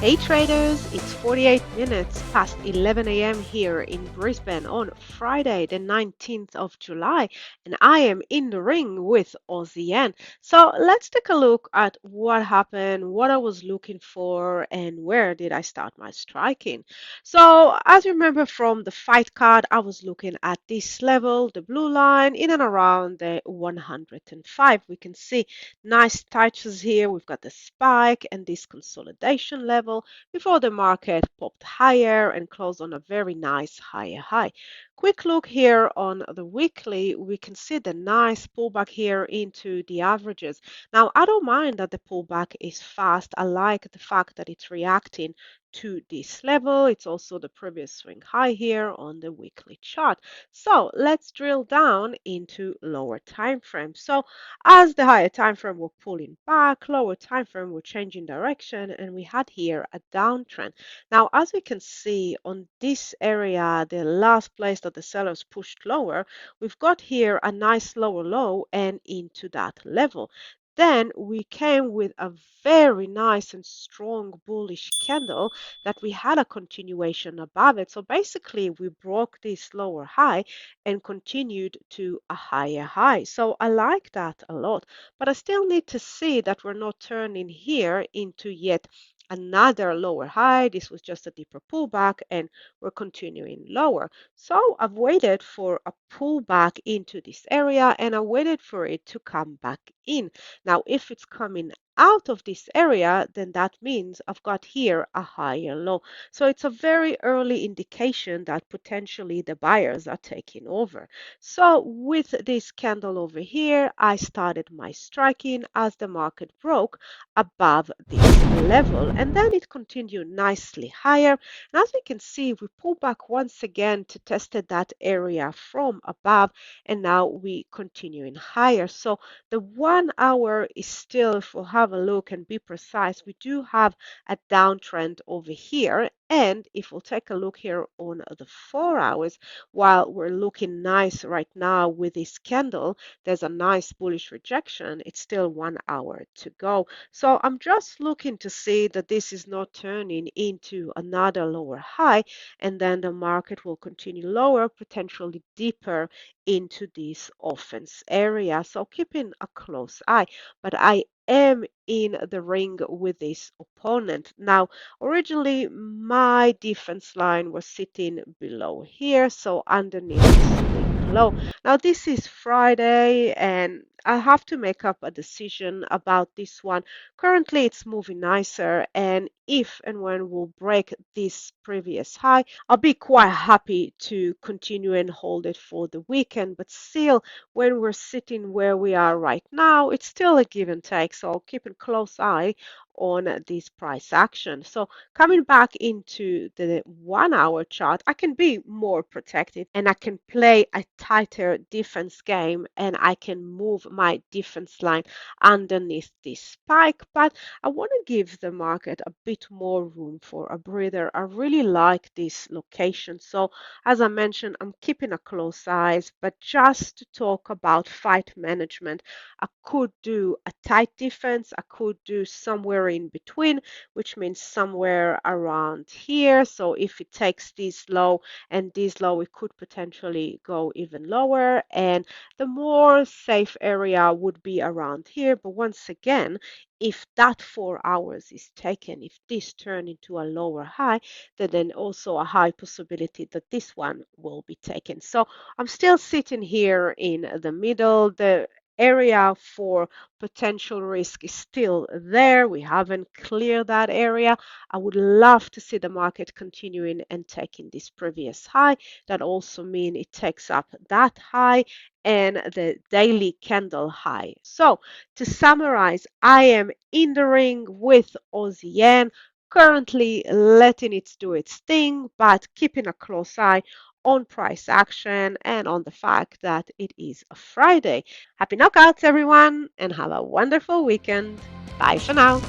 Hey traders, it's 48 minutes past 11 a.m. here in Brisbane on Friday, the 19th of July, and I am in the ring with Aussie Yen. So let's take a look at what happened, what I was looking for, and where did I start my striking. So, as you remember from the fight card, I was looking at this level, the blue line, in and around the 105. We can see nice touches here. We've got the spike and this consolidation level before the market popped higher and closed on a very nice higher high. Quick look here on the weekly, we can see the nice pullback here into the averages. Now, I don't mind that the pullback is fast. I like the fact that it's reacting to this level. It's also the previous swing high here on the weekly chart. So let's drill down into lower time frame. So as the higher time frame were pulling back, lower time frame were changing direction, and we had here a downtrend. Now, as we can see on this area, the last place that the sellers pushed lower, we've got here a nice lower low and into that level. Then we came with a very nice and strong bullish candle that we had a continuation above it. So basically, we broke this lower high and continued to a higher high. So I like that a lot, but I still need to see that we're not turning here into yet another lower high. This was just a deeper pullback and we're continuing lower. So I've waited for a pullback into this area and I waited for it to come back in. Now, if it's coming out of this area, then that means I've got here a higher low. So it's a very early indication that potentially the buyers are taking over. So with this candle over here, I started my striking as the market broke above this level and then it continued nicely higher. And as we can see, we pulled back once again to test that area from above and now we continuing higher. So the 1 hour is still, if we'll have a look and be precise, we do have a downtrend over here. And if we'll take a look here on the 4 hours, while we're looking nice right now with this candle, there's a nice bullish rejection. It's still 1 hour to go. So I'm just looking to see that this is not turning into another lower high, and then the market will continue lower, potentially deeper into this offense area. So keeping a close eye, but I am in the ring with this opponent. Now, originally my defense line was sitting below here, so underneath this week low. Now, this is Friday and I have to make up a decision about this one. Currently, it's moving nicer, and if and when we'll break this previous high, I'll be quite happy to continue and hold it for the weekend. But still, when we're sitting where we are right now, it's still a give and take. So I'll keep a close eye on this price action. So coming back into the 1 hour chart, I can be more protective and I can play a tighter defense game and I can move my defense line underneath this spike. But I want to give the market a bit more room for a breather. I really like this location. So as I mentioned, I'm keeping a close eye, but just to talk about fight management, I could do a tight defense. I could do somewhere in between, which means somewhere around here. So if it takes this low and this low, it could potentially go even lower. And the more safe area would be around here. But once again, if that 4 hours is taken, if this turn into a lower high, then also a high possibility that this one will be taken. So I'm still sitting here in the middle. The area for potential risk is still there. We haven't cleared that area. I would love to see the market continuing and taking this previous high. That also means it takes up that high and the daily candle high. So to summarize, I am in the ring with Aussie Yen, currently letting it do its thing, but keeping a close eye on price action and on the fact that it is a Friday. Happy knockouts, everyone, and have a wonderful weekend. Bye for now.